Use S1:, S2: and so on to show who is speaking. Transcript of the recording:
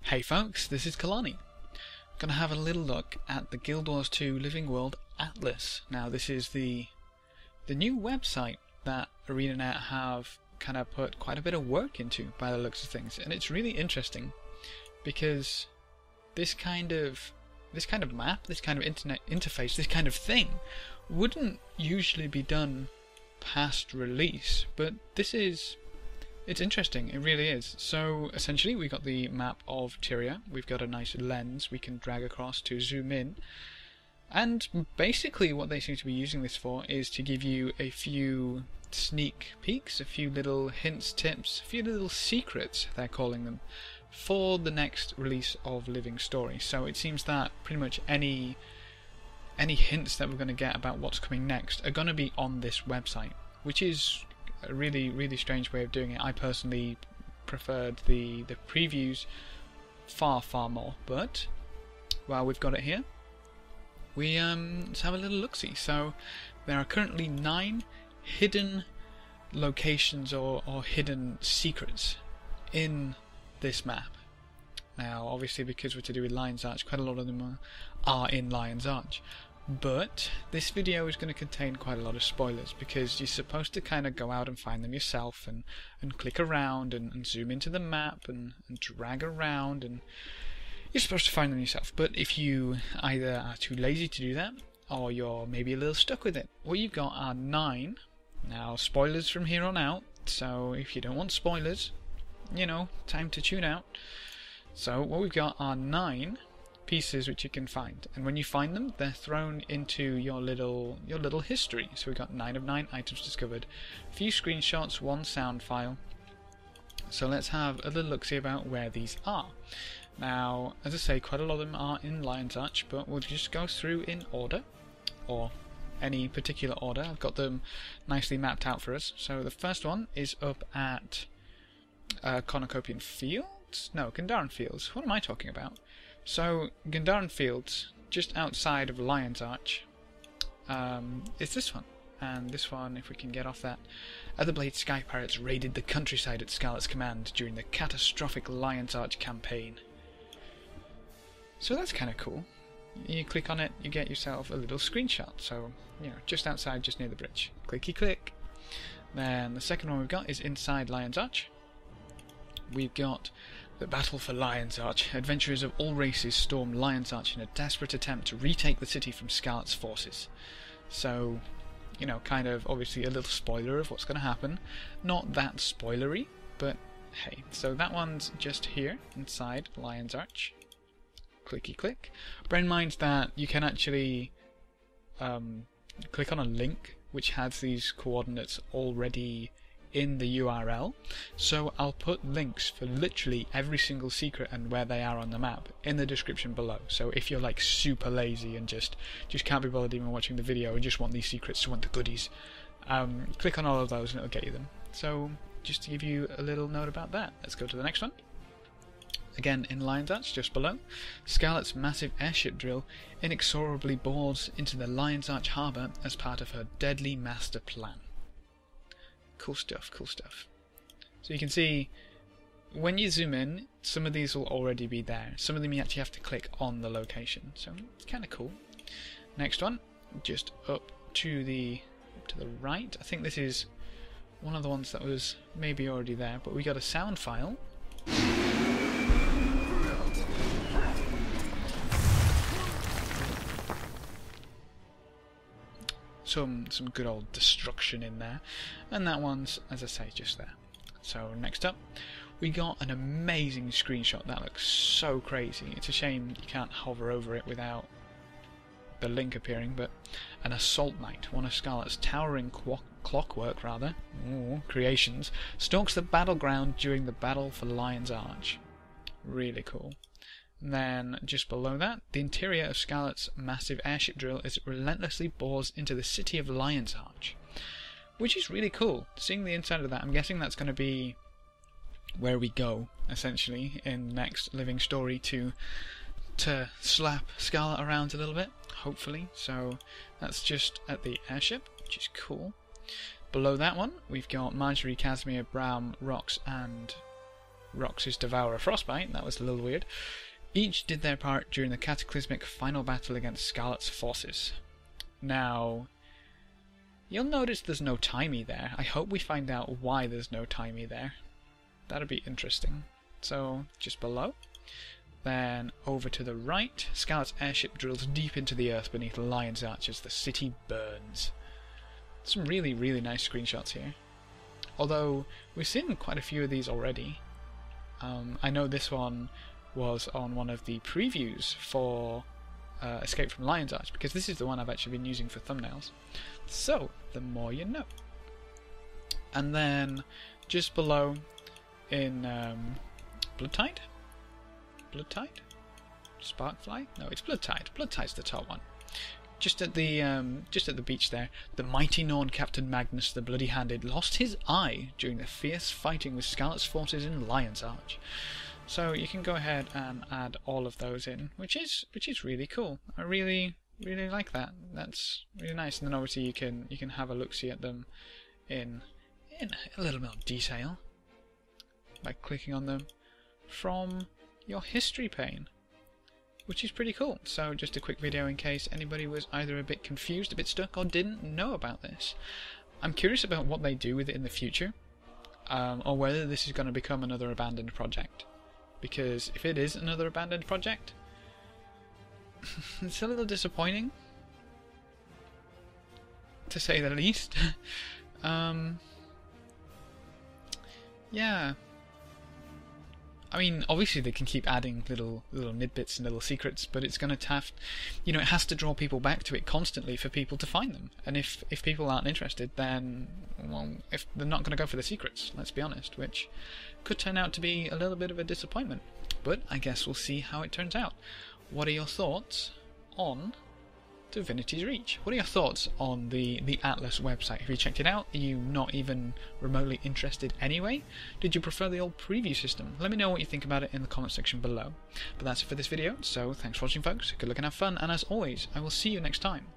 S1: Hey folks, this is Kalani. Gonna have a little look at the Guild Wars 2 Living World Atlas. Now this is the new website that ArenaNet have kind of put quite a bit of work into by the looks of things, and it's really interesting because this kind of map, this kind of internet interface, this kind of thing wouldn't usually be done past release, but it's interesting, it really is. So essentially we got the map of Tyria, we've got a nice lens we can drag across to zoom in, and basically what they seem to be using this for is to give you a few sneak peeks, a few little hints, tips, a few little secrets, they're calling them, for the next release of Living Story. So it seems that pretty much any hints that we're going to get about what's coming next are going to be on this website, which is a really strange way of doing it. I personally preferred the previews far more, but while we've got it here, we let's have a little look-see. So there are currently 9 hidden locations or hidden secrets in this map. Now obviously because we're to do with Lion's Arch, quite a lot of them are in Lion's Arch. But this video is going to contain quite a lot of spoilers because you're supposed to kind of go out and find them yourself and click around and zoom into the map and drag around, and you're supposed to find them yourself. But if you either are too lazy to do that or you're maybe a little stuck with it, what you've got are 9. Now spoilers from here on out, so if you don't want spoilers, you know, time to tune out. So what we've got are 9 pieces which you can find, and when you find them they're thrown into your little history. So we've got 9 of 9 items discovered, a few screenshots, 1 sound file. So let's have a little look-see about where these are. Now as I say, quite a lot of them are in Lion's Arch, but we'll just go through in order, or any particular order. I've got them nicely mapped out for us. So the first one is up at Cornucopian Fields? No, Gandharan Fields. What am I talking about? So Gandharan Fields, just outside of Lion's Arch, is this one. And this one, if we can get off that. Otherblade Sky Pirates raided the countryside at Scarlet's command during the catastrophic Lion's Arch campaign. So that's kind of cool. You click on it, you get yourself a little screenshot. So, you know, just outside, just near the bridge. Clicky click. Then the second one we've got is inside Lion's Arch. We've got the battle for Lion's Arch. Adventurers of all races storm Lion's Arch in a desperate attempt to retake the city from Scarlet's forces. So, you know, kind of obviously a little spoiler of what's going to happen. Not that spoilery, but hey. So that one's just here inside Lion's Arch. Clicky click. Bear in mind that you can actually click on a link which has these coordinates already in the URL, so I'll put links for literally every single secret and where they are on the map in the description below. So if you're like super lazy and just can't be bothered even watching the video and just want these secrets, want the goodies, click on all of those and it'll get you them. So just to give you a little note about that, let's go to the next one. Again in Lion's Arch, just below, Scarlet's massive airship drill inexorably bores into the Lion's Arch harbour as part of her deadly master plan. Cool stuff, cool stuff. So you can see when you zoom in, some of these will already be there. Some of them you actually have to click on the location. So it's kind of cool. Next one, just up to the right. I think this is one of the ones that was maybe already there, but we got a sound file. Some good old destruction in there, and that one's, as I say, just there. So next up we got an amazing screenshot that looks so crazy. It's a shame you can't hover over it without the link appearing, but an Assault Knight, one of Scarlet's towering clockwork creations, stalks the battleground during the battle for Lion's Arch. Really cool. And then just below that, the interior of Scarlet's massive airship drill as it relentlessly bores into the city of Lion's Arch, which is really cool. Seeing the inside of that, I'm guessing that's going to be where we go essentially in the next Living Story to slap Scarlet around a little bit, hopefully. So that's just at the airship, which is cool. Below that one, we've got Marjorie, Casimir, Bram, Rox, and Rox's Devourer Frostbite. That was a little weird. Each did their part during the cataclysmic final battle against Scarlet's forces. Now, you'll notice there's no timey there. I hope we find out why there's no timey there. That'd be interesting. So, just below. Then, over to the right, Scarlet's airship drills deep into the earth beneath Lion's Arch as the city burns. Some really, really nice screenshots here. Although, we've seen quite a few of these already. I know this one was on one of the previews for Escape from Lion's Arch, because this is the one I've actually been using for thumbnails. So, the more you know. And then, just below, in Bloodtide? Bloodtide? Sparkfly? No, it's Bloodtide. Bloodtide's the top one. Just at the beach there, the mighty Norn Captain Magnus the Bloody-Handed lost his eye during the fierce fighting with Scarlet's forces in Lion's Arch. So you can go ahead and add all of those in, which is really cool. I really like that. That's really nice. And then obviously you can have a look-see at them in a little more detail by clicking on them from your history pane, which is pretty cool. So just a quick video in case anybody was either a bit confused, a bit stuck, or didn't know about this. I'm curious about what they do with it in the future, or whether this is going to become another abandoned project. Because if it is another abandoned project, it's a little disappointing, to say the least. Yeah. I mean, obviously they can keep adding little nidbits and little secrets, but it's going to have, it has to draw people back to it constantly for people to find them. And if people aren't interested, then, well, if they're not going to go for the secrets, let's be honest, which could turn out to be a little bit of a disappointment. But I guess we'll see how it turns out. What are your thoughts on Divinity's Reach? What are your thoughts on the Atlas website? Have you checked it out? Are you not even remotely interested anyway? Did you prefer the old preview system? Let me know what you think about it in the comment section below. But that's it for this video, so thanks for watching folks, good luck and have fun, and as always, I will see you next time.